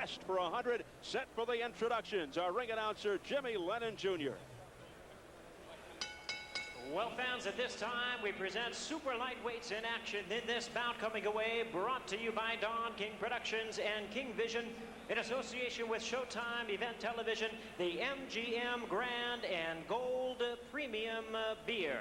quest for 100. Set for the introductions. Our ring announcer, Jimmy Lennon Jr. Well, fans, at this time, we present super lightweights in action in this bout coming away, brought to you by Don King Productions and King Vision in association with Showtime Event Television, the MGM Grand and Gold Premium Beer.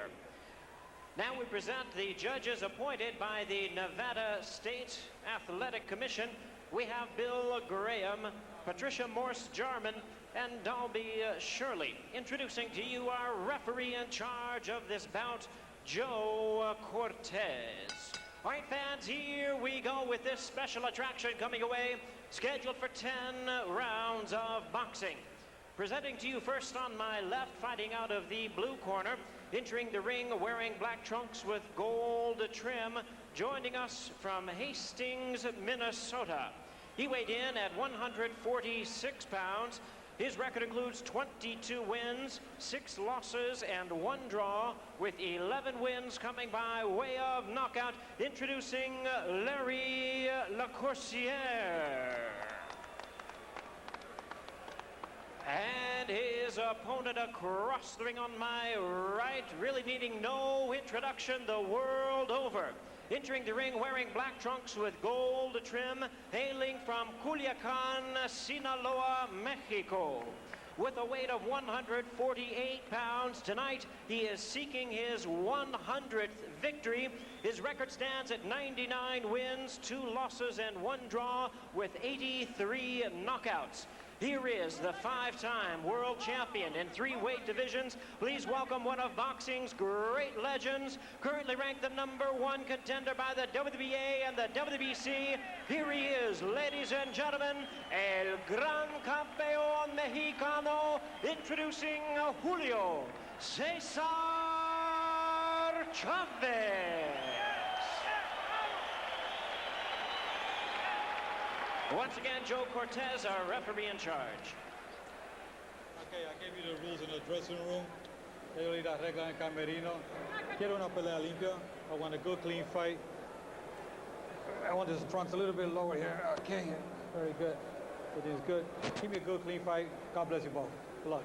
Now we present the judges appointed by the Nevada State Athletic Commission. We have Bill Graham, Patricia Morse-Jarman, and Dalby Shirley. Introducing to you our referee in charge of this bout, Joe Cortez. All right, fans, here we go with this special attraction coming away, scheduled for 10 rounds of boxing. Presenting to you first on my left, fighting out of the blue corner, entering the ring wearing black trunks with gold trim, joining us from Hastings, Minnesota. He weighed in at 146 pounds. His record includes 22 wins, 6 losses, and 1 draw, with 11 wins coming by way of knockout. Introducing Larry LaCoursiere. And his opponent across the ring on my right, really needing no introduction the world over. Entering the ring wearing black trunks with gold trim, hailing from Culiacan, Sinaloa, Mexico. With a weight of 148 pounds, tonight he is seeking his 100th victory. His record stands at 99 wins, 2 losses, and 1 draw, with 83 knockouts. Here is the 5-time world champion in 3 weight divisions. Please welcome one of boxing's great legends, currently ranked the #1 contender by the WBA and the WBC. Here he is, ladies and gentlemen, El Gran Campeón Mexicano, introducing Julio Cesar Chavez. Once again, Joe Cortez, our referee in charge. Okay, I gave you the rules in the dressing room. Yo leí las reglas en camerino. Quiero una pelea limpia. I want a good, clean fight. I want this trunks a little bit lower here. Okay, very good. It is good. Give me a good, clean fight. God bless you both. Good luck.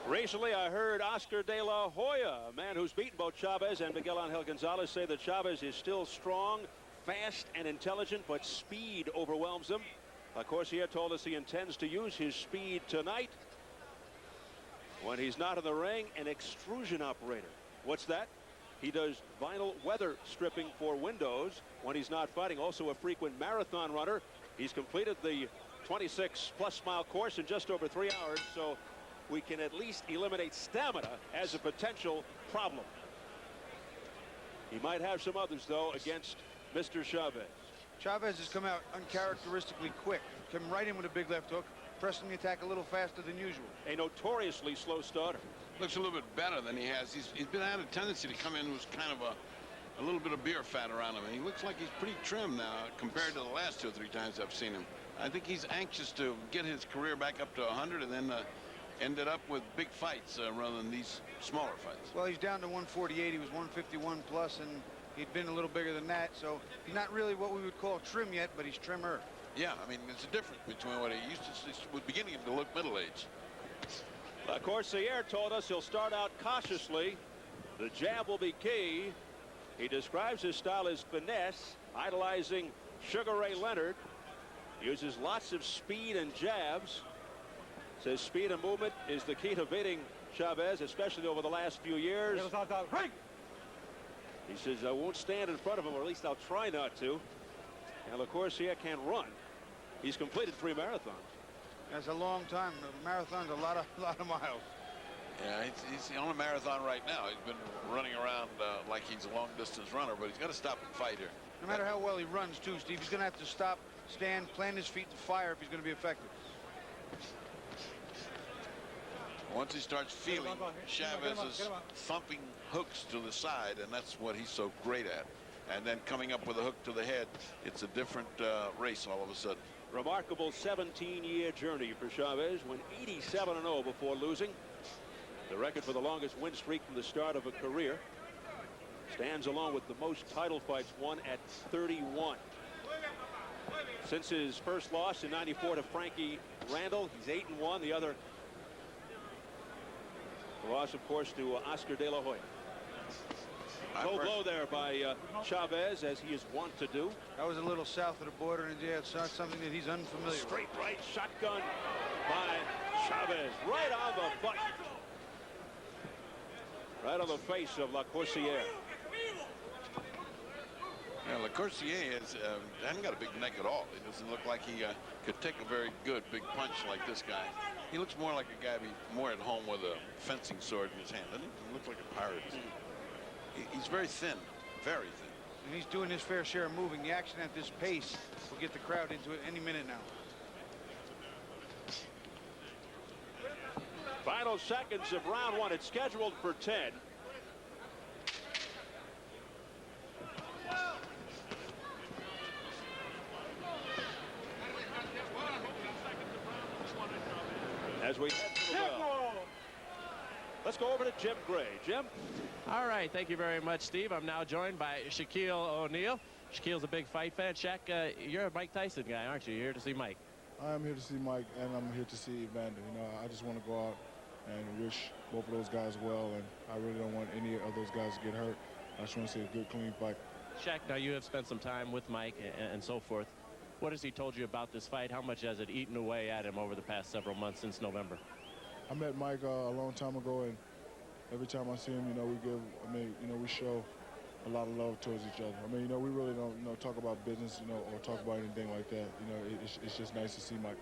Recently, I heard Oscar de la Hoya, a man who's beaten both Chavez and Miguel Angel Gonzalez, say that Chavez is still strong, fast and intelligent, but speed overwhelms him. LaCoursiere told us he intends to use his speed tonight. When he's not in the ring, an extrusion operator. What's that? He does vinyl weather stripping for windows when he's not fighting. Also a frequent marathon runner. He's completed the 26+ mile course in just over 3 hours, so we can at least eliminate stamina as a potential problem. He might have some others, though, against Mr. Chavez. Chavez has come out uncharacteristically quick. Come right in with a big left hook, pressing the attack a little faster than usual. A notoriously slow starter. Looks a little bit better than he has. He's been had a tendency to come in with kind of a little bit of beer fat around him. And he looks like he's pretty trim now compared to the last 2 or 3 times I've seen him. I think he's anxious to get his career back up to 100 and then end it up with big fights rather than these smaller fights. Well, he's down to 148. He was 151 plus, and he'd been a little bigger than that, so he's not really what we would call trim yet, but he's trimmer. Yeah, I mean, there's a difference between what he used to see, was beginning to look middle-aged. LaCoursiere told us he'll start out cautiously. The jab will be key. He describes his style as finesse, idolizing Sugar Ray Leonard. Uses lots of speed and jabs. Says speed and movement is the key to beating Chavez, especially over the last few years. He says, I won't stand in front of him, or at least I'll try not to. And LaCoursiere can't run. He's completed 3 marathons. That's a long time. The marathon's a lot of miles. Yeah, he's on a marathon right now. He's been running around like he's a long-distance runner, but he's got to stop and fight here. No matter how well he runs, too, Steve, he's going to have to stop, stand, plant his feet to fire if he's going to be effective. Once he starts feeling Chavez's thumping hooks to the side, and that's what he's so great at, and then coming up with a hook to the head, it's a different race all of a sudden. Remarkable 17-year journey for Chavez, went 87-0 before losing. The record for the longest win streak from the start of a career. Stands alone with the most title fights won at 31. Since his first loss in '94 to Frankie Randall, he's 8-1. The other loss, of course, to Oscar De La Hoya. Low blow there by Chavez, as he is wont to do. That was a little south of the border, and yeah, it's not something that he's unfamiliar with. Straight right shotgun by Chavez, right on the butt, right on the face of LaCoursiere. Yeah, LaCoursiere hasn't got a big neck at all. It doesn't look like he could take a very good big punch like this guy. He looks more like a guy more at home with a fencing sword in his hand. Doesn't he look like a pirate? He's very thin, very thin. And he's doing his fair share of moving. The action at this pace will get the crowd into it any minute now. Final seconds of round one. It's scheduled for 10. As we head to the bell. Let's go over to Jim Gray. Jim? All right, thank you very much, Steve. I'm now joined by Shaquille O'Neal. Shaquille's a big fight fan. Shaq, you're a Mike Tyson guy, aren't you? You're here to see Mike. I am here to see Mike, and I'm here to see Evander. You know, I just want to go out and wish both of those guys well, and I really don't want any of those guys to get hurt. I just want to see a good, clean fight. Shaq, now you have spent some time with Mike and so forth. What has he told you about this fight? How much has it eaten away at him over the past several months since November? I met Mike a long time ago, and every time I see him, you know, we show a lot of love towards each other. I mean, you know, we really don't, you know, talk about business, you know, or talk about anything like that. You know, it's just nice to see Mike.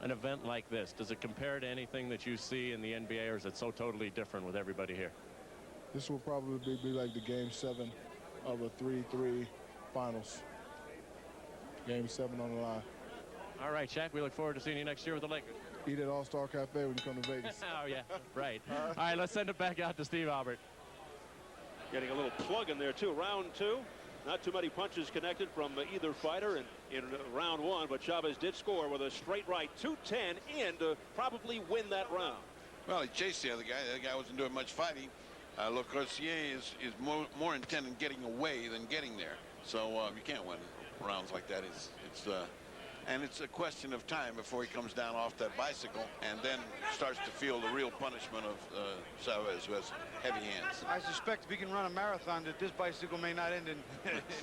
An event like this, does it compare to anything that you see in the NBA, or is it so totally different with everybody here? This will probably be like the Game 7 of a 3-3 finals. Game 7 on the line. All right, Shaq, we look forward to seeing you next year with the Lakers. Eat at All-Star Cafe when you come to Vegas. Oh, yeah, right. All right, let's send it back out to Steve Albert. Getting a little plug in there, too. Round two. Not too many punches connected from either fighter in round one, but Chavez did score with a straight right 210 in to probably win that round. Well, he chased the other guy. The other guy wasn't doing much fighting. LaCoursiere is more intent on getting away than getting there. So you can't win rounds like that. And it's a question of time before he comes down off that bicycle and then starts to feel the real punishment of Chavez, who has heavy hands. I suspect if he can run a marathon that this bicycle may not end in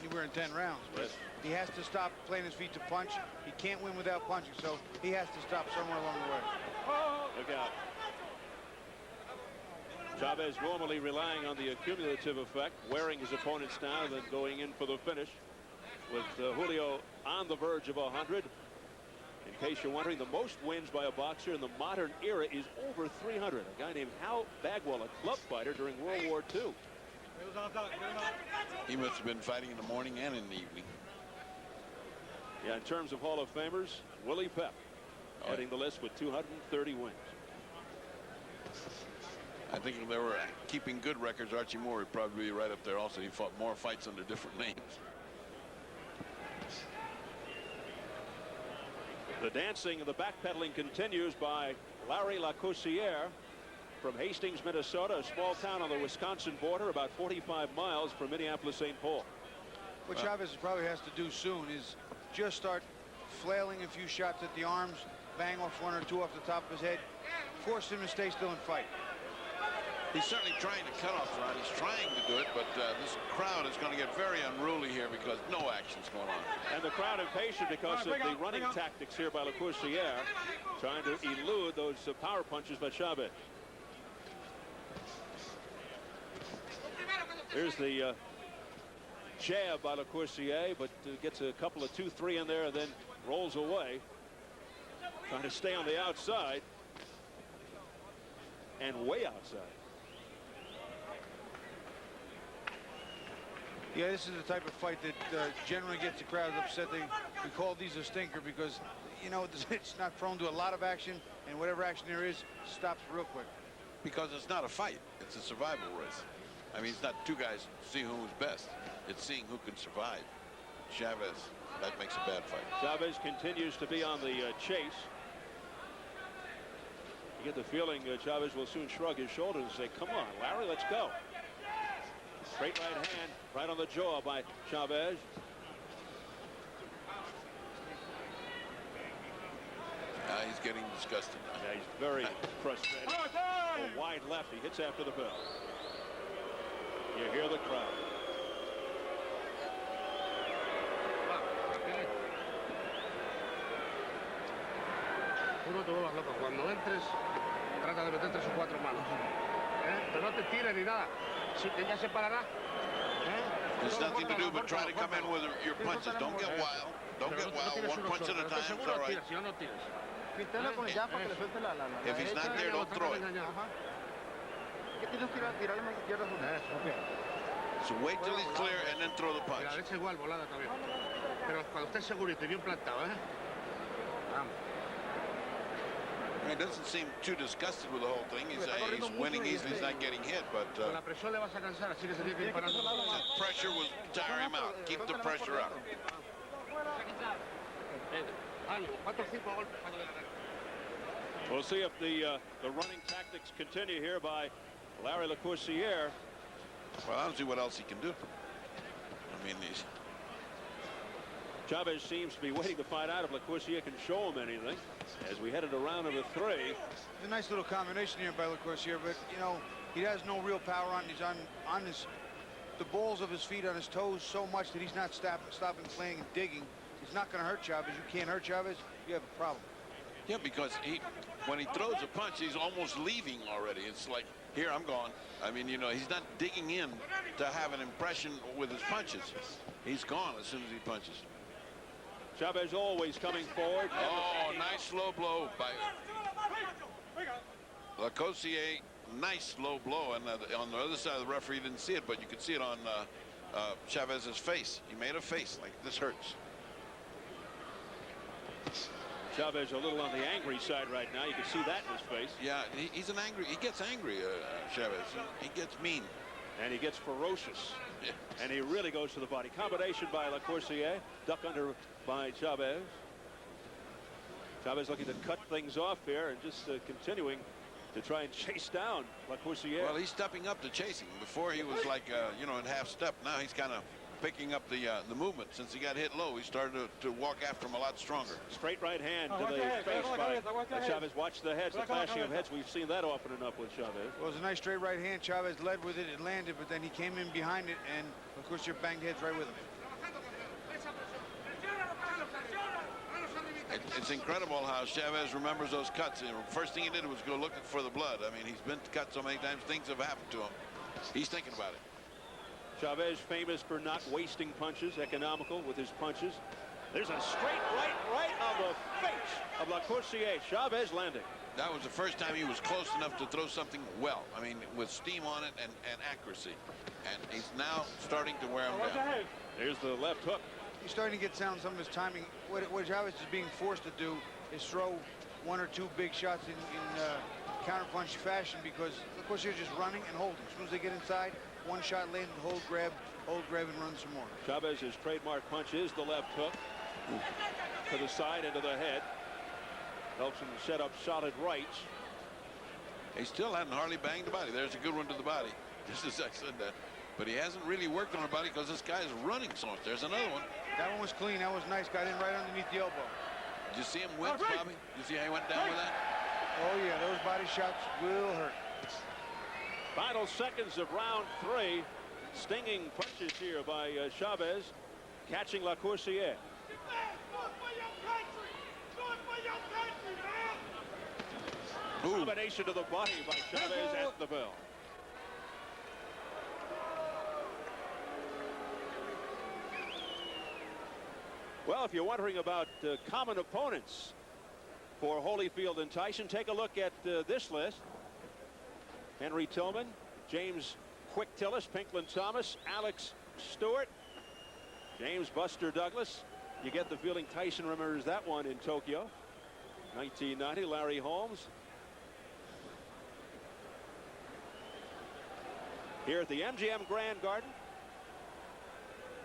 anywhere in 10 rounds. But he has to stop playing his feet to punch. He can't win without punching, so he has to stop somewhere along the way. Look out. Chavez normally relying on the accumulative effect, wearing his opponents down and then going in for the finish. With Julio on the verge of 100. In case you're wondering, the most wins by a boxer in the modern era is over 300. A guy named Hal Bagwell, a club fighter during World War II. He must have been fighting in the morning and in the evening. Yeah, in terms of Hall of Famers, Willie Pep heading the list with 230 wins. I think if they were keeping good records, Archie Moore would probably be right up there also. He fought more fights under different names. The dancing and the backpedaling continues by Larry LaCoursiere from Hastings, Minnesota, a small town on the Wisconsin border, about 45 miles from Minneapolis-St. Paul. What Chavez probably has to do soon is just start flailing a few shots at the arms, bang off one or two off the top of his head, force him to stay still and fight. He's certainly trying to cut off the round. He's trying to do it, but this crowd is going to get very unruly here because no action's going on. And the crowd impatient because of the running tactics here by LaCoursiere, trying to elude those power punches by Chavez. Here's the jab by LaCoursiere, but gets a couple of 2-3 in there and then rolls away, trying to stay on the outside and way outside. Yeah, this is the type of fight that generally gets the crowd upset. We call these a stinker because, you know, it's not prone to a lot of action, and whatever action there is stops real quick. Because it's not a fight. It's a survival race. I mean, it's not two guys seeing who's best. It's seeing who can survive. Chavez, that makes a bad fight. Chavez continues to be on the chase. You get the feeling Chavez will soon shrug his shoulders and say, come on, Larry, let's go. Straight right hand, right on the jaw by Chavez. getting disgusted. Yeah, he's very frustrated. A wide left. He hits after the bell. You hear the crowd. Uno te vuelvas loco. Cuando entres, trata de meter 3 o 4 manos. Pero no te tires ni nada. Si ya se parará. There's nothing to do but try to come in with your punches. Don't get wild. Don't get wild. One punch at a time is all right. If he's not there, don't throw it. So wait till he's clear and then throw the punch. La derecha igual, volada también. Pero cuando estés segurito y bien plantado, Vamos. He doesn't seem too disgusted with the whole thing. He's winning easily. He's not getting hit, but Con la presión le vas a cansar, así que se tiene que ir parando. the pressure will tire him out. Keep the pressure up. We'll see if the running tactics continue here by Larry LaCoursiere. Well, I don't see what else he can do. I mean, Chavez seems to be waiting to find out if LaCoursiere can show him anything as we headed to round number 3. It's a nice little combination here by LaCoursiere, but you know, he has no real power on. He's on the balls of his feet on his toes so much that he's not stopping playing and digging. He's not going to hurt Chavez. You can't hurt Chavez, you have a problem. yeah, because when he throws a punch, he's almost leaving already. It's like, here, I'm gone. I mean, you know, he's not digging in to have an impression with his punches. He's gone as soon as he punches. Chavez always coming forward. Oh, nice low blow by LaCoursiere. Nice low blow, and on the other side of the referee didn't see it, but you could see it on Chavez's face. He made a face like this hurts. Chavez a little on the angry side right now. You can see that in his face. Yeah, he's an angry. He gets angry, Chavez. He gets mean. And he gets ferocious. Yeah. And he really goes to the body. Combination by LaCoursiere. Duck under by Chavez. Chavez looking to cut things off here and just continuing to try and chase down LaCoursiere. Well, he's stepping up to chasing. Before he was like, you know, in half step. Now he's kind of picking up the movement. Since he got hit low, he started to walk after him a lot stronger. Straight right hand to the face by Chavez. Watch the heads, the clashing of heads. We've seen that often enough with Chavez. Well, it was a nice straight right hand. Chavez led with it. It landed, but then he came in behind it, and LaCoursiere banged heads right with him. It's incredible how Chavez remembers those cuts. The first thing he did was go looking for the blood. I mean, he's been cut so many times, things have happened to him. He's thinking about it. Chavez famous for not wasting punches, economical with his punches. There's a straight right on the face of LaCoursiere. Chavez landing. That was the first time he was close enough to throw something well. I mean, with steam on it and accuracy. And he's now starting to wear him down. There's the left hook. He's starting to get sound some of his timing. What Chavez is being forced to do is throw 1 or 2 big shots in counterpunch fashion, because LaCoursiere just running and holding. As soon as they get inside, one shot landed, hold, grab, and run some more. Chavez's trademark punch is the left hook to the side into the head. Helps him set up solid rights. He still hadn't hardly banged the body. There's a good one to the body. Just as I said that. But he hasn't really worked on the body because this guy's running so much. There's another one. That one was clean. That was nice. Got in right underneath the elbow. Did you see him wince, Bobby? Did you see how he went down with that? Oh, yeah. Those body shots will hurt. Final seconds of round 3. Stinging punches here by Chavez, catching LaCoursiere. Combination to the body by Chavez at the bell. Well, if you're wondering about common opponents for Holyfield and Tyson, take a look at this list. Henry Tillman, James Quick Tillis, Pinklin Thomas, Alex Stewart, James Buster Douglas. You get the feeling Tyson remembers that one in Tokyo. 1990, Larry Holmes. Here at the MGM Grand Garden.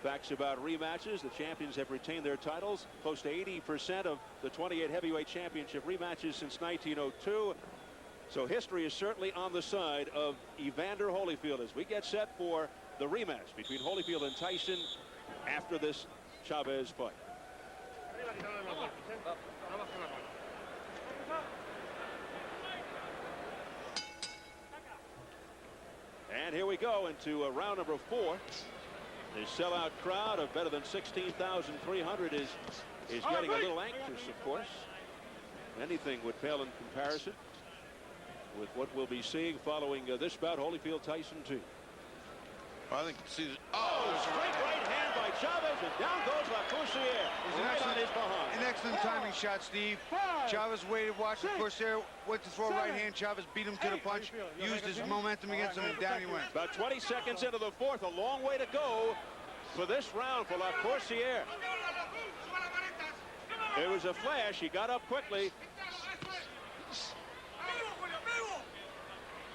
Facts about rematches. The champions have retained their titles. Close to 80% of the 28 heavyweight championship rematches since 1902. So history is certainly on the side of Evander Holyfield as we get set for the rematch between Holyfield and Tyson after this Chavez fight. And here we go into round number 4. The sellout crowd of better than 16,300 is getting a little anxious, of course. Anything would pale in comparison with what we'll be seeing following this bout. Holyfield Tyson 2. Well, I think Cesar. Straight right hand by Chavez, and down goes LaCoursiere. Right on his behind. An excellent timing shot, Steve. Chavez waited, watched LaCoursiere, went to throw a right hand. Chavez beat him to the punch, used his momentum against him, and down he went. About 20 seconds into the 4th, a long way to go for this round for LaCoursiere. It was a flash. He got up quickly.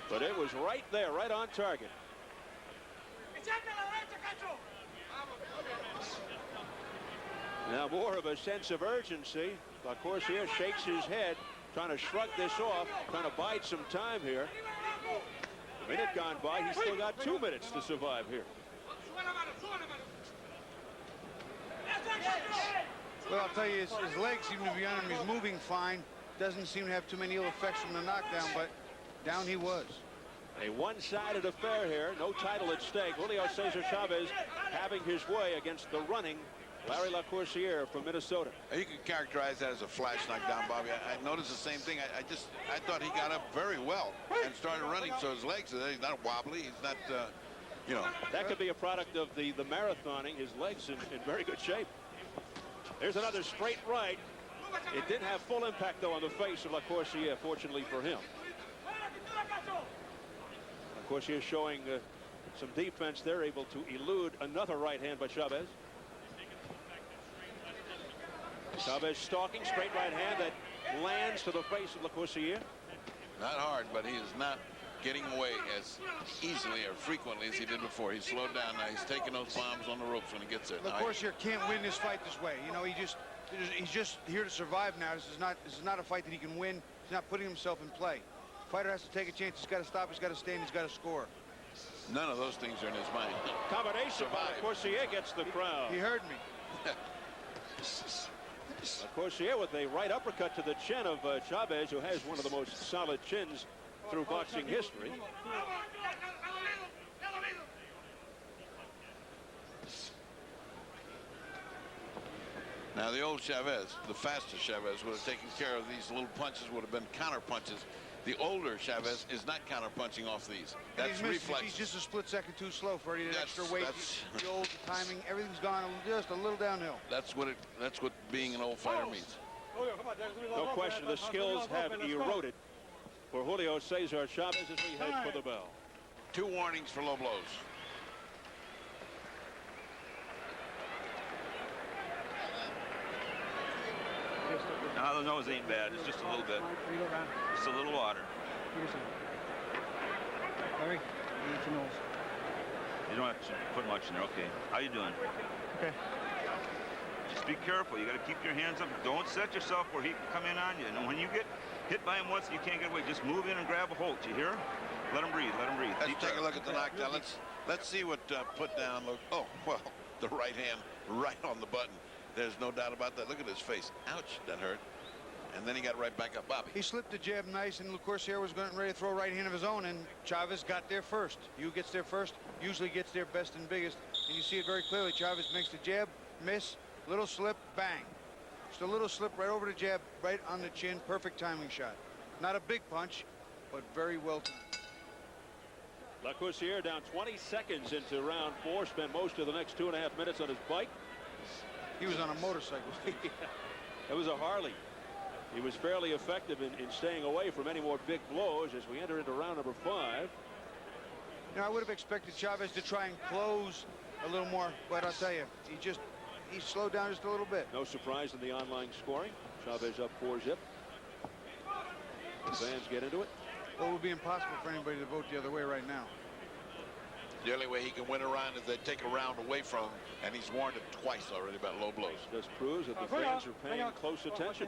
But it was right there, right on target. Now more of a sense of urgency. LaCoursiere shakes his head, trying to shrug this off, trying to bide some time here. A minute gone by, he's still got 2 minutes to survive here. Well, I'll tell you, his legs seem to be on him. He's moving fine. Doesn't seem to have too many ill effects from the knockdown, but down he was. A one-sided affair here. No title at stake. Julio Cesar Chavez having his way against the running Larry LaCoursiere from Minnesota. You could characterize that as a flash knockdown, Bobby. I noticed the same thing. I thought he got up very well and started running, so his legs, he's not wobbly. He's not, you know. That could be a product of the marathoning. His legs in very good shape. There's another straight right. It didn't have full impact, though, on the face of LaCoursiere, fortunately for him. LaCoursiere showing some defense there, able to elude another right hand by Chavez. Chavez stalking, straight right hand that lands to the face of LaCoursiere. Not hard, but he is not getting away as easily or frequently as he did before. He's slowed down now. He's taking those bombs on the ropes when he gets there. LaCoursiere can't win this fight this way. You know, he's just here to survive now. This is not a fight that he can win. He's not putting himself in play. Fighter has to take a chance. He's got to stop. He's got to stand. He's got to score. None of those things are in his mind. Combination by LaCoursiere gets the crowd. He heard me. LaCoursiere with a right uppercut to the chin of Chavez, who has one of the most solid chins through boxing history. Now the old Chavez, the faster Chavez, would have taken care of these little punches, would have been counter punches. The older Chavez is not counter punching off these. That's reflex. He's just a split second too slow for any extra weight. The old timing, everything's gone just a little downhill. That's what being an old fighter means. No question, the skills have eroded for Julio Cesar Chavez as we head for the bell. 2 warnings for low blows. No, the nose ain't bad. It's just a little bit. Just a little water. Larry, you need your nose. You don't have to put much in there. Okay. How you doing? Okay. Just be careful. You got to keep your hands up. Don't set yourself where he can come in on you. And when you get hit by him once, you can't get away. Just move in and grab a hold. You hear? Let him breathe. Let him breathe. Let's take a look at the knockdown. Let's see what put down look. Oh, well, the right hand right on the button. There's no doubt about that. Look at his face. Ouch, that hurt. And then he got right back up. Bobby. He slipped the jab nice, and LaCoursiere was ready to throw a right hand of his own, and Chavez got there first. You gets there first, usually gets there best and biggest, and you see it very clearly. Chavez makes the jab, miss, little slip, bang. Just a little slip right over the jab, right on the chin. Perfect timing shot. Not a big punch, but very well timed. LaCoursiere down 20 seconds into round 4. Spent most of the next 2.5 minutes on his bike. He was on a motorcycle. It was a Harley. He was fairly effective in staying away from any more big blows as we enter into round number 5. You know, I would have expected Chavez to try and close a little more, but I'll tell you, he slowed down just a little bit. No surprise in the online scoring. Chavez up 4-zip. The fans get into it. Well, it would be impossible for anybody to vote the other way right now. The only way he can win a round is they take a round away from him, and he's warned it twice already about low blows. Just proves that the fans are paying close attention.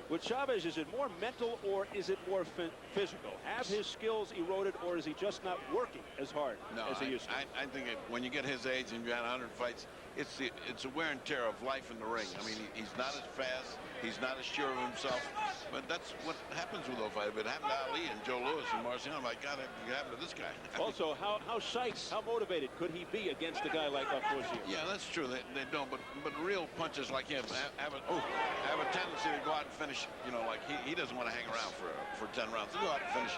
With Chavez, is it more mental or is it more physical? Have his skills eroded, or is he just not working as hard as he used to? I think when you get his age and you've had 100 fights, it's a wear and tear of life in the ring. I mean, he's not as fast, he's not as sure of himself, but that's what happens with those fighters. It happened to Ali and Joe Louis and Marciano. My God, it happened to this guy. Also, how psyched, how motivated could he be against a guy like LaCoursiere? Yeah, that's true. They don't, but real punches like him have a tendency to go out and finish. You know, like he doesn't want to hang around for 10 rounds. He'll go out and finish.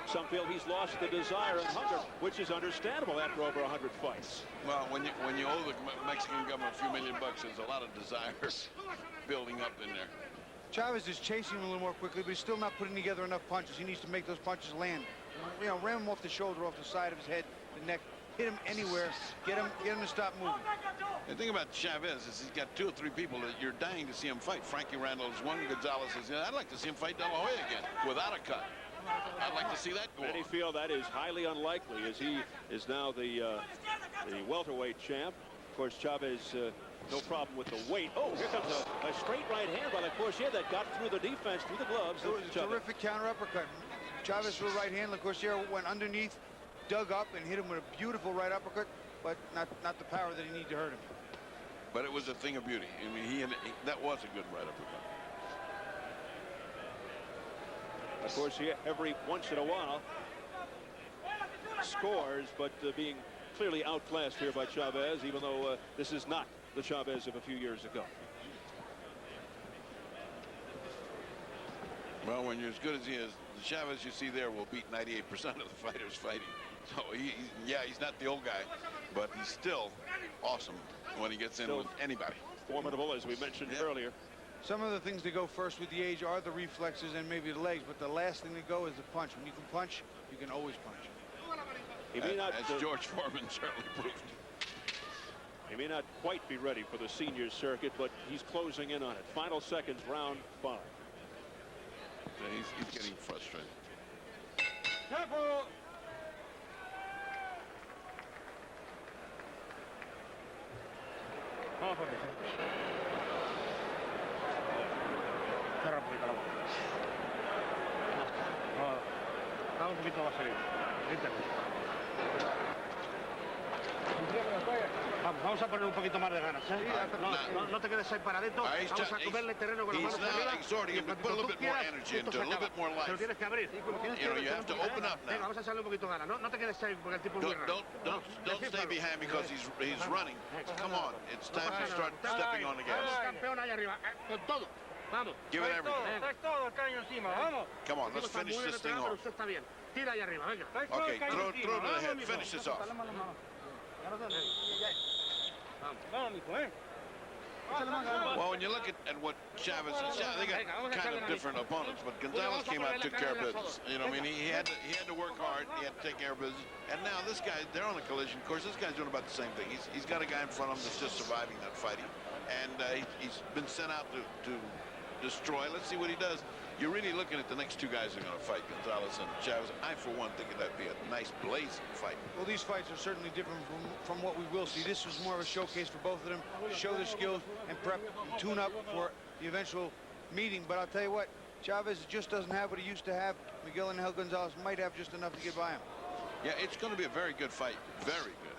Some feel he's lost the desire and hunger, which is understandable after over 100 fights. Well, when you owe the Mexican government a few $1 million, there's a lot of desire building up in there. Chavez is chasing him a little more quickly, but he's still not putting together enough punches. He needs to make those punches land. You know, ram him off the shoulder, off the side of his head, the neck, hit him anywhere, get him to stop moving. The thing about Chavez is he's got 2 or 3 people that you're dying to see him fight. Frankie Randall is one. Gonzalez is. I'd like to see him fight De La Hoya again without a cut. I'd like to see that go. Many feel that is highly unlikely, as he is now the welterweight champ. Of course, Chavez, no problem with the weight. Oh, here comes a straight right hand by LaCoursiere that got through the defense, through the gloves. It was a terrific counter uppercut. Chavez threw a right hand. LaCoursiere went underneath, dug up, and hit him with a beautiful right uppercut, but not the power that he needed to hurt him. But it was a thing of beauty. I mean, that was a good right uppercut. LaCoursiere, every once in a while, scores, but being clearly outclassed here by Chavez, even though this is not the Chavez of a few years ago. Well, when you're as good as he is, the Chavez you see there will beat 98% of the fighters fighting. So, he's not the old guy, but he's still awesome when he gets in with anybody. Formidable, as we mentioned earlier. Some of the things that go first with the age are the reflexes and maybe the legs, but the last thing to go is the punch. When you can punch, you can always punch. He may not, as George Foreman certainly proved. He may not quite be ready for the senior circuit, but he's closing in on it. Final seconds, round 5. Yeah, he's getting frustrated. Cierra un poquito la boca. Dame un poquito la salida. Vamos a poner un poquito más de ganas. No te quedes ahí paradito. Vamos a comerle terreno con las manos arriba. Exhorting him to put a little bit more energy into it, a little bit more life. Pero tienes que abrir. You know, you have to open up now. Venga, vamos a echarle un poquito de ganas. No te quedes ahí porque el tipo es muy raro. Don't stay behind because he's running. Come on, it's time to start stepping on the gas. Campeón allá arriba, con todo. Vamos. Give it everything. Todo el caño encima, vamos. Come on, let's finish this thing off. Usted está bien. Tira allá arriba, venga. Okay, throw to the head. Finish this off. Well, when you look at what Chavez is, they got kind of different opponents, but Gonzalez came out and took care of business. You know, I mean, he had to work hard, he had to take care of business, and now this guy, they're on a collision course. This guy's doing about the same thing. He's got a guy in front of him that's just surviving that fighting, and he's been sent out to destroy. Let's see what he does. You're really looking at the next 2 guys who are going to fight, Gonzalez and Chavez. I, for one, think that'd be a nice blazing fight. Well, these fights are certainly different from what we will see. This was more of a showcase for both of them, show their skills and prep and tune up for the eventual meeting. But I'll tell you what, Chavez just doesn't have what he used to have. Miguel Angel Gonzalez might have just enough to get by him. Yeah, it's going to be a very good fight. Very good.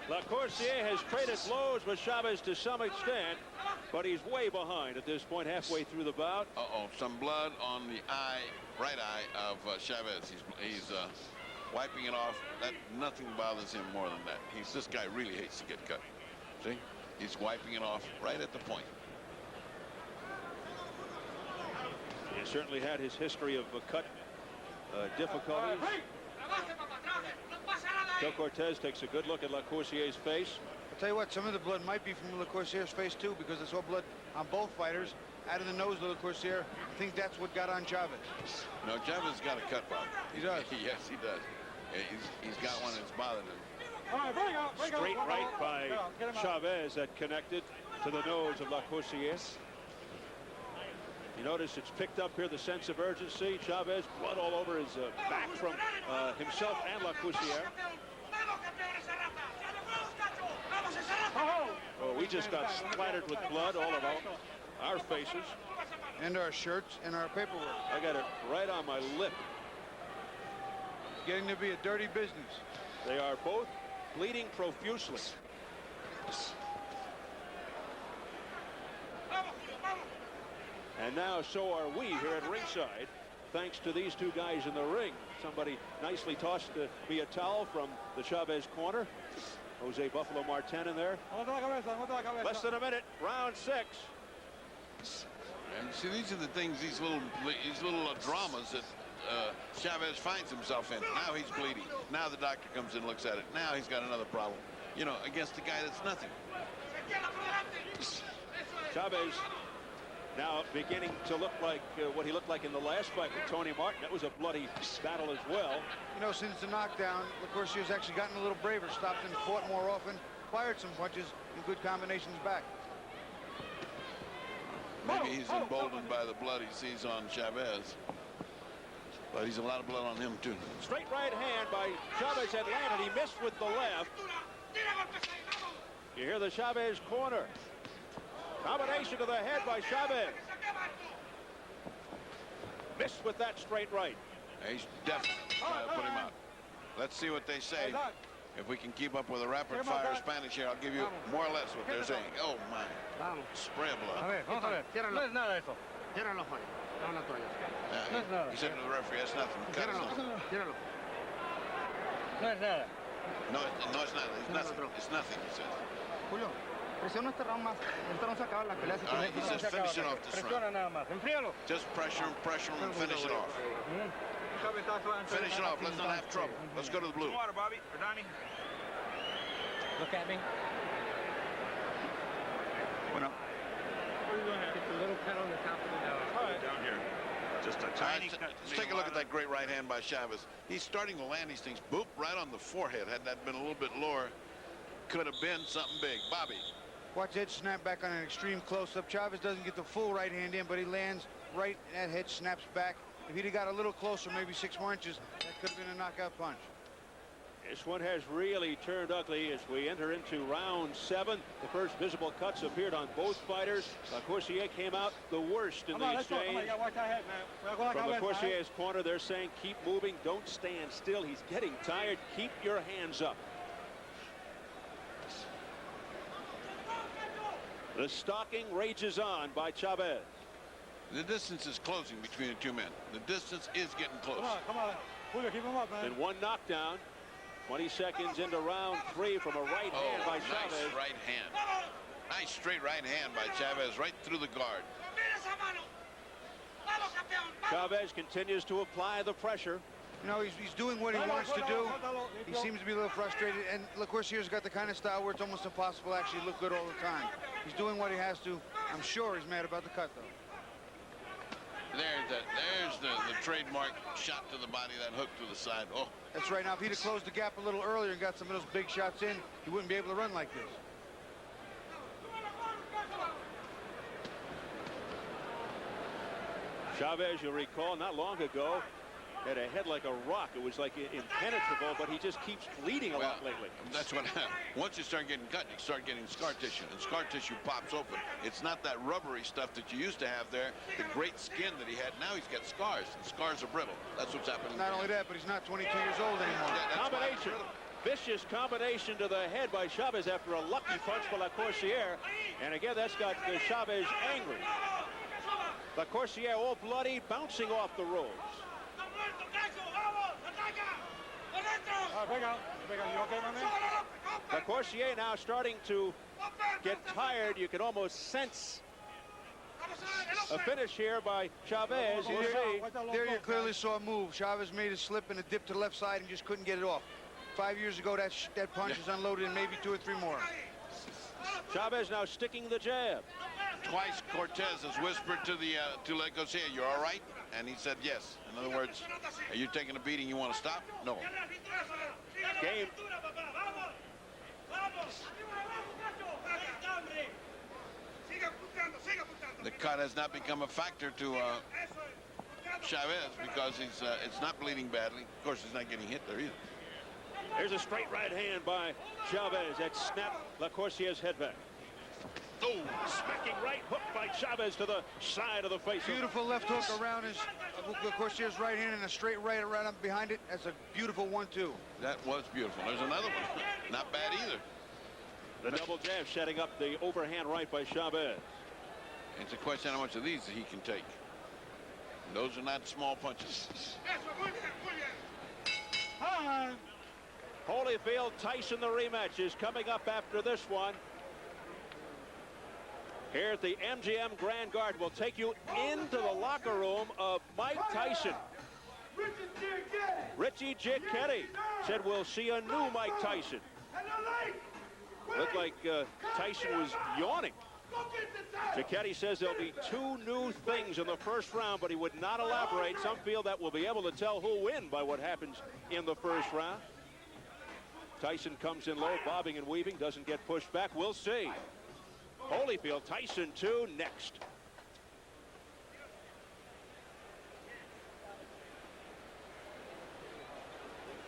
LaCoursiere has traded blows with Chavez to some extent, but he's way behind at this point, halfway through the bout. Uh-oh, some blood on the eye, right eye of Chavez. He's wiping it off. Nothing bothers him more than that. This guy really hates to get cut. See? He's wiping it off right at the point. He certainly had his history of cut difficulties. Joe Cortez takes a good look at LaCoursiere's face. I'll tell you what, some of the blood might be from LaCoursiere's face too, because I saw blood on both fighters out of the nose of LaCoursiere. I think that's what got on Chavez. No, Chavez got a cut problem. He does. Yes, he does. He's got one that's bothered him. Straight right by Chavez that connected to the nose of LaCoursiere. You notice it's picked up here, the sense of urgency. Chavez, blood all over his back from himself and LaCoursiere. Oh, we just got splattered with blood all of our faces. And our shirts and our paperwork. I got it right on my lip. Getting to be a dirty business. They are both bleeding profusely. And now so are we here at ringside, thanks to these two guys in the ring. Somebody nicely tossed me a towel from the Chavez corner. Jose Buffalo Martin in there. Less than a minute, round 6. And see, these are the things, these little dramas that Chavez finds himself in. Now he's bleeding. Now the doctor comes in and looks at it. Now he's got another problem. You know, against a guy that's nothing. Chavez now beginning to look like what he looked like in the last fight with Tony Martin. That was a bloody battle as well. You know, since the knockdown, LaCourciere's actually gotten a little braver, stopped and fought more often, fired some punches and good combinations back. Maybe he's emboldened by the blood he sees on Chavez. But he's a lot of blood on him, too. Straight right hand by Chavez had landed. He missed with the left. You hear the Chavez corner. Combination to the head by Chavez. Missed with that straight right. He's definitely trying to put him out. Let's see what they say. If we can keep up with a rapid-fire Spanish here, I'll give you more or less what they're saying. Oh, my. Spray of blood. No es nada eso. Tíralo, Hoya. No, no toalla. He said to the referee, that's nothing. Tíralo. No es nada. No, it's not. It's nothing. It's nothing, he says. Julio, presiona este round más. Esta no se acaba la pelea. All right, he says finish it off this round. Presiona nada más. Enfríalo. Just pressure him, and finish it off. Finish it off. Let's not have trouble. Let's go to the blue. Some water, Bobby. Or Donnie. Look at me. What up? What are you doing here? Get the little cut on the top of the nose. All right. Down here. Just a tiny cut. Let's take a look at that great right hand by Chavez. He's starting to land these things. Boop, right on the forehead. Had that been a little bit lower, could have been something big. Bobby. Watch head snap back on an extreme close-up. Chavez doesn't get the full right hand in, but he lands right, and that head snaps back. If he'd have got a little closer, maybe 6 more inches, that could have been a knockout punch. This one has really turned ugly as we enter into round 7. The first visible cuts appeared on both fighters. LaCourciere came out the worst in the exchange. From LaCourciere's corner, they're saying keep moving, don't stand still. He's getting tired. Keep your hands up. The stalking rages on by Chavez. The distance is closing between the two men. The distance is getting close. Come on. Julio, keep him up, man. And one knockdown. 20 seconds into round 3 from a right hand by Chavez. Nice right hand. Nice straight right hand by Chavez right through the guard. Chavez continues to apply the pressure. You know, he's doing what he wants to do. He seems to be a little frustrated, and LaCourciere's got the kind of style where it's almost impossible to actually look good all the time. He's doing what he has to. I'm sure he's mad about the cut, though. There's the trademark shot to the body, that hook to the side. Oh, that's right. Now, if he'd have closed the gap a little earlier and got some of those big shots in, he wouldn't be able to run like this. Chavez, you'll recall, not long ago, had a head like a rock. It was like impenetrable, but he just keeps bleeding a lot lately. That's what happens. Once you start getting cut, you start getting scar tissue, and scar tissue pops open. It's not that rubbery stuff that you used to have there, the great skin that he had. Now he's got scars, and scars are brittle. That's what's happening. Not only that, but he's not 22 years old anymore. Combination. Vicious combination to the head by Chavez after a lucky punch for LaCourciere. And again, that's got Chavez angry. LaCourciere all bloody, bouncing off the ropes. LaCourciere now starting to get tired. You can almost sense a finish here by Chavez. We'll see. There you clearly saw a move. Chavez made a slip and a dip to the left side and just couldn't get it off. 5 years ago, that punch is unloaded and maybe 2 or 3 more. Chavez now sticking the jab. Twice Cortez has whispered to LaCourciere, "You're all right?" And he said yes. In other words, are you taking a beating? You want to stop? No. Game. The cut has not become a factor to Chavez because it's not bleeding badly. Of course, he's not getting hit there either. Here's a straight right hand by Chavez that snapped LaCourciere's head back. Oh, smacking right hook by Chavez to the side of the face. Beautiful left hook around LaCourciere's right hand and a straight right around up behind it. That's a beautiful 1-2. That was beautiful. There's another one. Not bad either. The double jab setting up the overhand right by Chavez. It's a question how much of these he can take. Those are not small punches. Holyfield Tyson, the rematch is coming up after this one. Here at the MGM Grand Garden, we'll take you into the locker room of Mike Tyson. Richie Giacchetti said we'll see a new Mike Tyson. Looked like Tyson was yawning. Giacchetti says there'll be 2 new things in the first round, but he would not elaborate. Some feel that we'll be able to tell who'll win by what happens in the first round. Tyson comes in low, bobbing and weaving, doesn't get pushed back. We'll see. Holyfield, Tyson 2 next.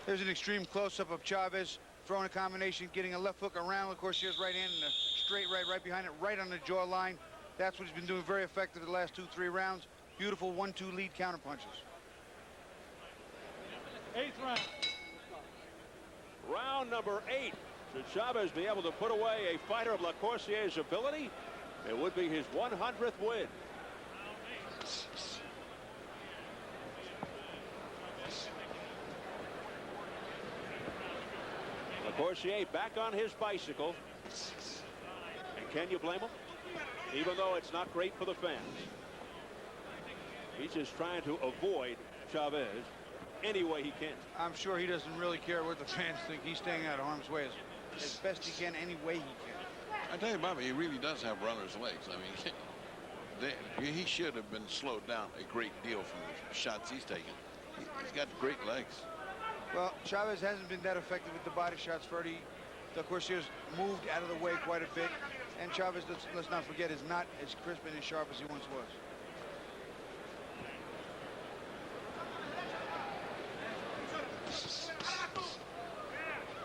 There's an extreme close-up of Chavez throwing a combination, getting a left hook around LaCourciere's right hand and a straight right behind it, right on the jaw line. That's what he's been doing very effective the last 2-3 rounds. Beautiful 1-2 lead counter punches. 8th round. Round number 8. Should Chavez be able to put away a fighter of LaCourciere's ability? It would be his 100th win. LaCourciere back on his bicycle. And can you blame him? Even though it's not great for the fans. He's just trying to avoid Chavez any way he can. I'm sure he doesn't really care what the fans think. He's staying out of harm's way as best he can, any way he can. I tell you, Bobby, he really does have runner's legs. I mean, he should have been slowed down a great deal from the shots he's taken. He's got great legs. Well, Chavez hasn't been that effective with the body shots. Freddie, LaCourciere's moved out of the way quite a bit. And Chavez, let's not forget, is not as crisp and as sharp as he once was.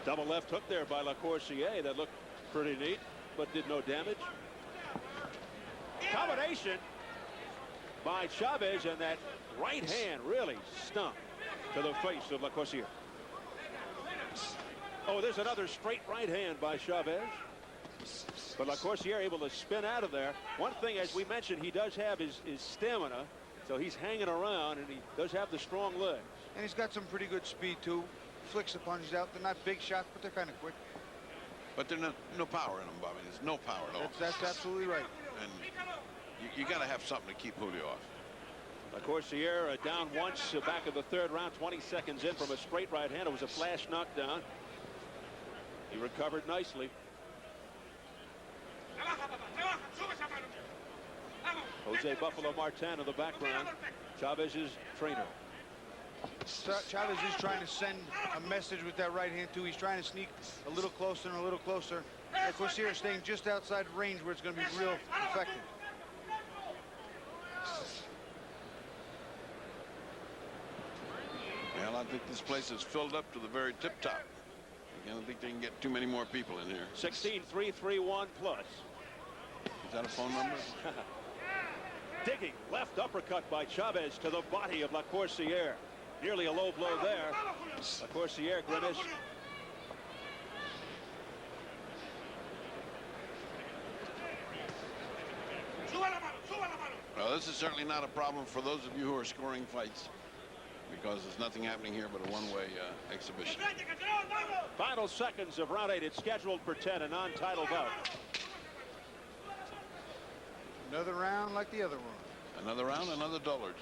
Double left hook there by LaCourciere that looked pretty neat, but did no damage. Combination by Chavez, and that right hand really stung to the face of LaCourciere. Oh, there's another straight right hand by Chavez. But LaCourciere able to spin out of there. One thing, as we mentioned, he does have his stamina, so he's hanging around, and he does have the strong legs. And he's got some pretty good speed, too. Flicks the punches out. They're not big shots, but they're kind of quick. But there's no power in them, Bobby. There's no power at all. That's absolutely right. And you got to have something to keep Julio off. LaCourciere down once back in the 3rd round, 20 seconds in from a straight right hand. It was a flash knockdown. He recovered nicely. Jose Buffalo Martin in the background, Chavez's trainer. Chavez is trying to send a message with that right hand, too. He's trying to sneak a little closer and a little closer. LaCourciere staying just outside range where it's going to be real effective. Well, I think this place is filled up to the very tip top. I don't think they can get too many more people in here. 16-3-3-1 plus. Is that a phone number? Digging left uppercut by Chavez to the body of LaCourciere. Nearly a low blow there. LaCourciere grimaced. Well, this is certainly not a problem for those of you who are scoring fights, because there's nothing happening here but a one-way exhibition. Final seconds of round 8. It's scheduled for 10, a non-title bout. Another round like the other one. Another round, another dullard.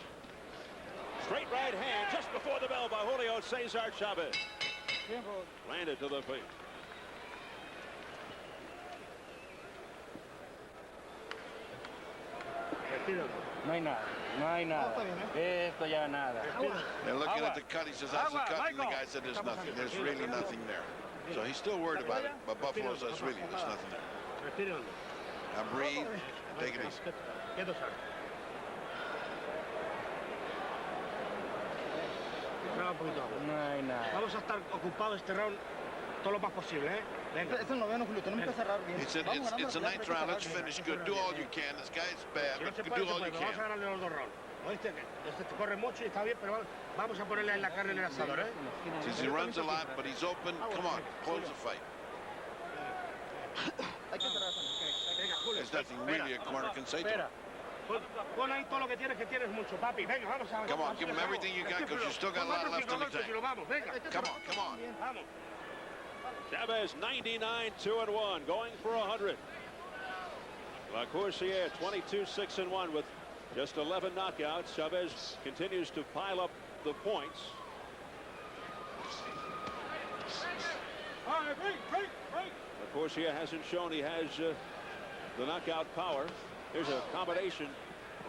Straight right hand just before the bell by Julio Cesar Chavez. Landed to the feet. No hay nada. No hay nada. Esto ya nada. They're looking at the cut. He says, how's the cut? And the guy said, there's nothing. There's really nothing there. So he's still worried about it. But Buffalo says, really, there's nothing there. Now breathe. Take it easy. No hay nada. Vamos a estar ocupados este round todo lo más posible, ¿eh? Venga. Es el noveno, Julio. Tenemos que cerrar bien. It's a ninth round. Let's finish good. Do all you can. This guy's bad, but do all you Vamos a can. ganarle los 2 rounds. Oíste, este corre mucho y está bien, pero vamos a ponerle en la carne en el asador, ¿eh? Since he runs a lot, but he's open. Come on, close the fight. There's nothing really a corner can say to him. Pon ahí todo lo que tienes mucho, papi. Venga, vamos a... Come on, give him everything you got because you still got a lot left in the tank. Come on, come on. Chavez 99, 2-1, going for 100. LaCoursiere 22-6-1 with just 11 knockouts. Chavez continues to pile up the points. LaCoursiere hasn't shown he has the knockout power. Here's a combination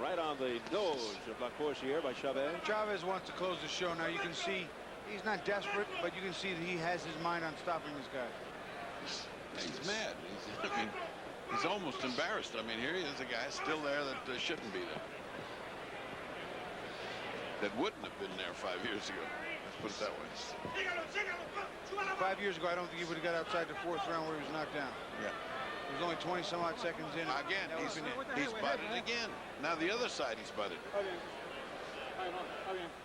right on the nose of LaCoursiere by Chavez. Chavez wants to close the show. Now you can see he's not desperate, but you can see that he has his mind on stopping this guy. He's mad. He's almost embarrassed. I mean, here he is, a guy still there that shouldn't be there. That wouldn't have been there 5 years ago. Let's put it that way. 5 years ago, I don't think he would have got outside the 4th round where he was knocked down. Yeah. He was only 20 some odd seconds in. Again, he's butted again. Now the other side he's butted.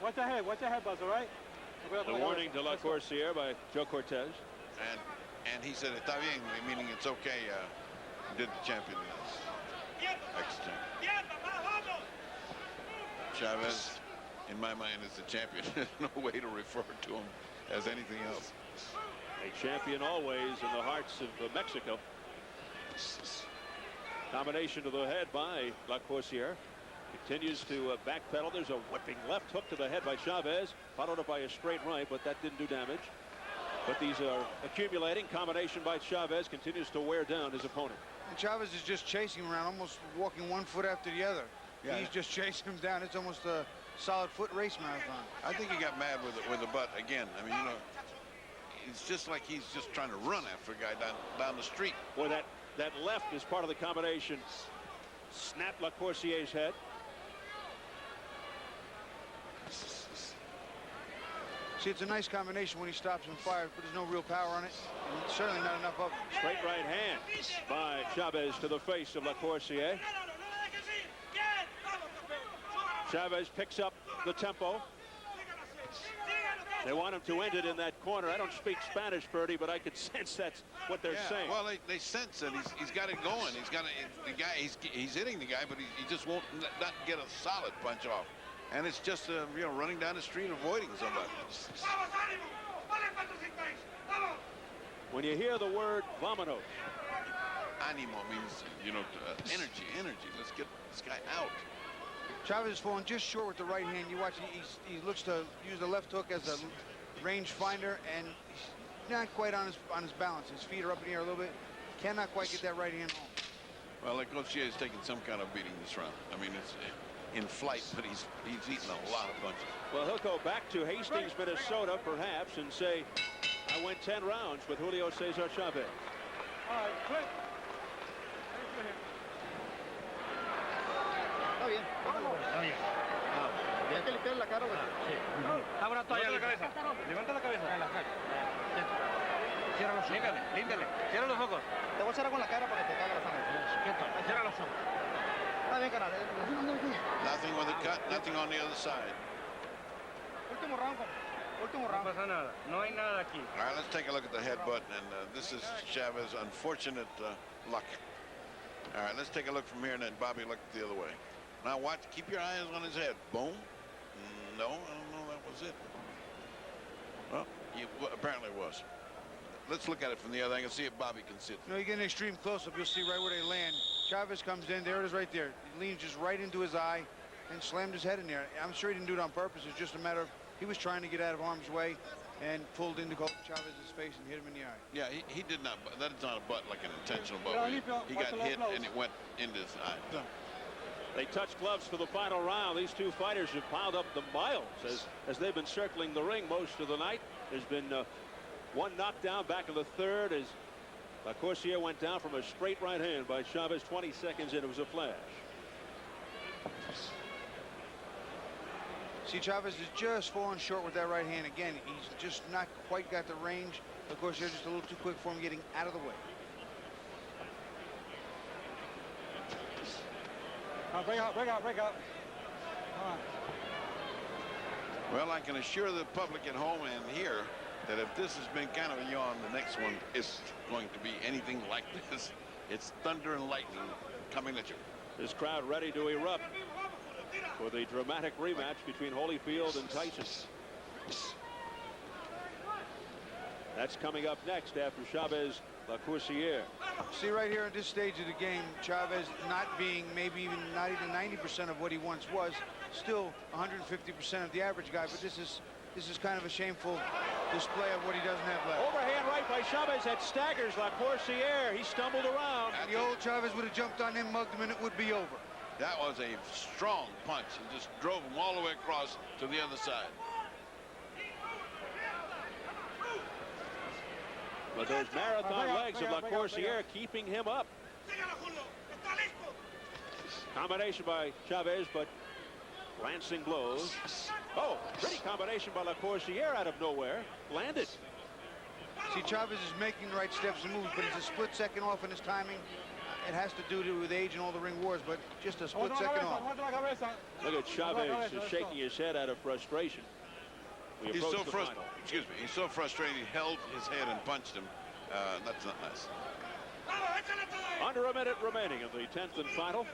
Watch your head, buzz, all right? The warning to LaCoursiere by Joe Cortez. And he said, "Está bien," meaning it's okay. Did the champion extra. Chavez, in my mind, is the champion. There's no way to refer to him as anything else. A champion always in the hearts of Mexico. Combination to the head by LaCoursiere. Continues to backpedal. There's a whipping left hook to the head by Chavez, followed up by a straight right, but that didn't do damage. But these are accumulating. Combination by Chavez continues to wear down his opponent. And Chavez is just chasing him around, almost walking one foot after the other. Yeah. He's just chasing him down. It's almost a solid foot race marathon. I think he got mad with the butt again. I mean, you know, it's just like he's just trying to run after a guy down the street. Boy, that left is part of the combination. Snap LaCoursiere's head. See, it's a nice combination when he stops and fires, but there's no real power on it, and certainly not enough of it. Straight right hand by Chavez to the face of LaCoursiere. Chavez picks up the tempo. They want him to end it in that corner. I don't speak Spanish, Bertie, but I could sense that's what they're saying. Well, they sense that he's got it going. He's got the guy. He's hitting the guy, but he just won't not get a solid punch off. And it's just you know, running down the street avoiding somebody. When you hear the word "vámonos," animo means, you know, energy. Let's get this guy out. Chavez is falling just short with the right hand. You watch, he looks to use the left hook as a range finder, and he's not quite on his balance. His feet are up in the air a little bit. Cannot quite get that right hand home. Well, LaCoursiere is taking some kind of beating this round. I mean, it's in flight, but he's eaten a lot of punches. Well, he'll go back to Hastings, Minnesota, perhaps, and say, I went 10 rounds with Julio Cesar Chavez. All right, quick. Está bien. Tienes que limpiar la cara, güey. Sí. Abra toalla la cabeza. Levanta la cabeza. Cierra los ojos. Límpiale. Cierra los ojos. Te voy a cerrar con la cara para que te caiga la sangre. Quieto. Cierra los ojos. Está bien, canal. Nothing with the cut, nothing on the other side. Último round. Último No round. pasa nada. No hay nada aquí. All right, let's take a look at the headbutt, and this is Chavez's unfortunate luck. All right, let's take a look from here, and then Bobby look the other way. Now watch, keep your eyes on his head. Boom. No, I don't know, that was it. Well, apparently it was. Let's look at it from the other angle, see if Bobby can see it. You know, you get an extreme close-up, you'll see right where they land. Chavez comes in, there it is right there. He leans just right into his eye and slammed his head in there. I'm sure he didn't do it on purpose. It's just a matter of he was trying to get out of harm's way and pulled into Chavez's face and hit him in the eye. Yeah, he did not. That is not a butt like an intentional butt. He got hit and it went into his eye. They touch gloves for the final round. These two fighters have piled up the miles as they've been circling the ring most of the night. There's been one knockdown back in the third as LaCoursiere went down from a straight right hand by Chavez 20 seconds in. It was a flash. See, Chavez is just falling short with that right hand. Again, he's just not quite got the range. LaCoursiere just a little too quick for him getting out of the way. Break out. All right. Well, I can assure the public at home and here that if this has been kind of a yawn, the next one is going to be anything like this. It's thunder and lightning coming at you. This crowd ready to erupt for the dramatic rematch between Holyfield and Tyson. That's coming up next after Chavez, LaCoursiere. See right here at this stage of the game, Chavez not being maybe even not even 90% of what he once was, still 150% of the average guy. But this is kind of a shameful display of what he doesn't have left. Overhand right by Chavez that staggers LaCoursiere. He stumbled around. The old Chavez would have jumped on him, mugged him, and it would be over. That was a strong punch. He just drove him all the way across to the other side. But those marathon legs of LaCoursiere keeping him up. Combination by Chavez, but glancing blows. Oh, pretty combination by LaCoursiere out of nowhere. Landed. See, Chavez is making the right steps and moves, but he's a split second off in his timing. It has to do with age and all the ring wars, but just a split second off. Look at Chavez just shaking his head out of frustration. He's so frustrated. Excuse me. He's so frustrated. He held his head and punched him. That's not nice. Under a minute remaining in the 10th and final.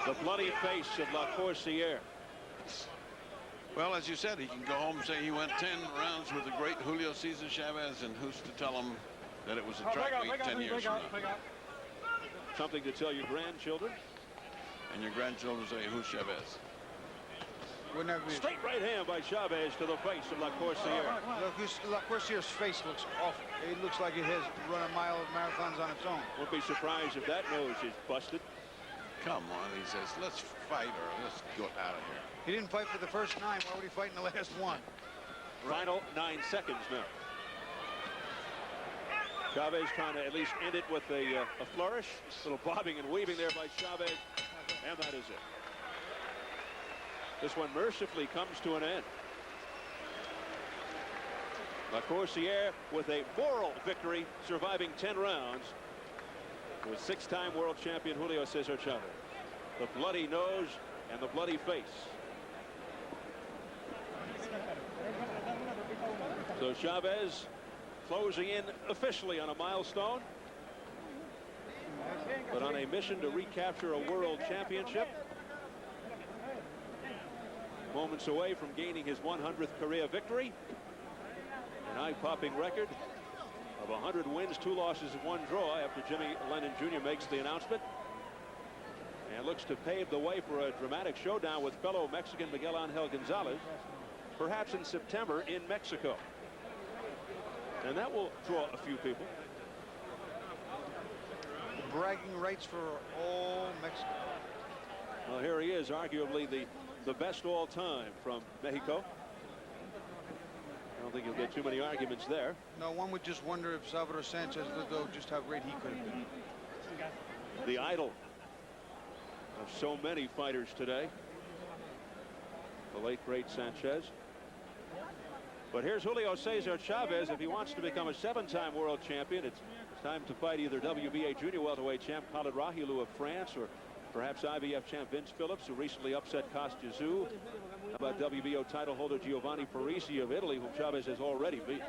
The bloody face of LaCoursiere. Well, as you said, he can go home and say he went 10 rounds with the great Julio Cesar Chavez, and who's to tell him that it was a track meet 10 years from now. Something to tell your grandchildren. And your grandchildren say, who's Chavez? Wouldn't that be straight right hand by Chavez to the face of LaCoursiere. LaCoursiere's face looks awful. It looks like it has run a mile of marathons on its own. Won't be surprised if that nose is busted. Come on, he says, let's fight or let's go out of here. He didn't fight for the first 9. Why would he fight in the last 1? Final 9 seconds now. Chavez trying to at least end it with a flourish. A little bobbing and weaving there by Chavez. And that is it. This one mercifully comes to an end. LaCoursiere with a moral victory, surviving 10 rounds with 6-time world champion Julio Cesar Chavez. The bloody nose and the bloody face. So Chavez closing in officially on a milestone, but on a mission to recapture a world championship. Moments away from gaining his 100th career victory. An eye-popping record of 100 wins, 2 losses, and 1 draw after Jimmy Lennon Jr. makes the announcement. And looks to pave the way for a dramatic showdown with fellow Mexican Miguel Angel Gonzalez, perhaps in September in Mexico. And that will draw a few people. The bragging rights for all Mexico. Well, here he is, arguably the best all time from Mexico. I don't think you'll get too many arguments there. No, one would just wonder if Salvador Sanchez lived, though, just how great he could have been. The idol of so many fighters today, the late great Sanchez. But here's Julio Cesar Chavez. If he wants to become a 7-time world champion, it's time to fight either WBA junior welterweight champ Khalid Rahilou of France, or perhaps IBF champ Vince Phillips, who recently upset Kostya Tszyu. How about WBO title holder Giovanni Parisi of Italy, whom Chavez has already beat.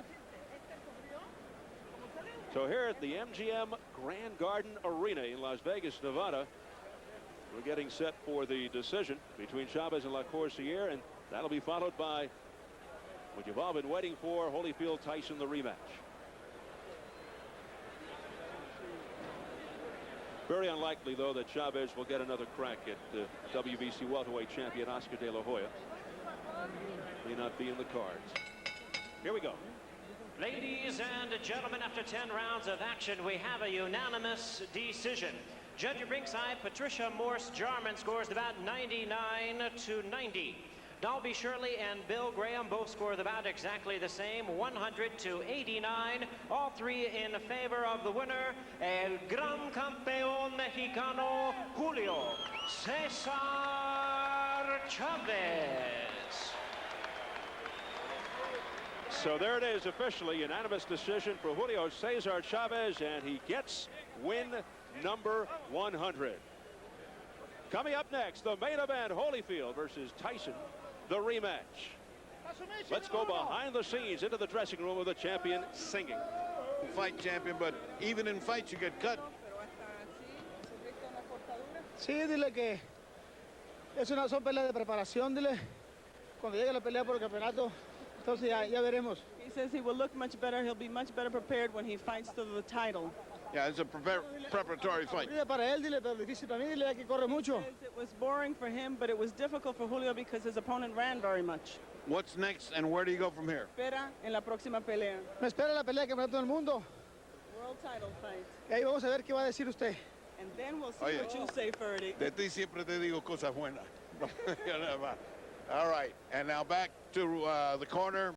So here at the MGM Grand Garden Arena in Las Vegas, Nevada, we're getting set for the decision between Chavez and LaCoursiere, and that'll be followed by what you've all been waiting for, Holyfield-Tyson, the rematch. Very unlikely, though, that Chavez will get another crack at WBC welterweight champion Oscar De La Hoya. May not be in the cards. Here we go. Ladies and gentlemen, after 10 rounds of action, we have a unanimous decision. Judge at ringside, Patricia Morse-Jarman scores about 99-90. Dalby Shirley and Bill Graham both scored about exactly the same, 100-89. All three in favor of the winner, el gran campeón mexicano, Julio Cesar Chavez. So there it is, officially unanimous decision for Julio Cesar Chavez, and he gets win number 100. Coming up next, the main event, Holyfield versus Tyson, the rematch. Let's go behind the scenes into the dressing room of the champion singing. Fight champion, but even in fights you get cut. Sí, dile que son peleas de preparación, dile. Cuando llegue la pelea por el campeonato, entonces ya veremos. He says he will look much better. He'll be much better prepared when he fights for the title. Yeah, it's a preparatory fight. Para él, dile, pero difícil para mí, dile que corre mucho. It was boring for him, but it was difficult for Julio because his opponent ran very much. What's next, and where do you go from here? Espera en la próxima pelea. Me espera la pelea que me da todo el mundo. World title fight. Y ahí vamos a ver qué va a decir usted. And then we'll see what you say, Ferdy. De ti siempre te digo cosas buenas. All right, and now back to the corner.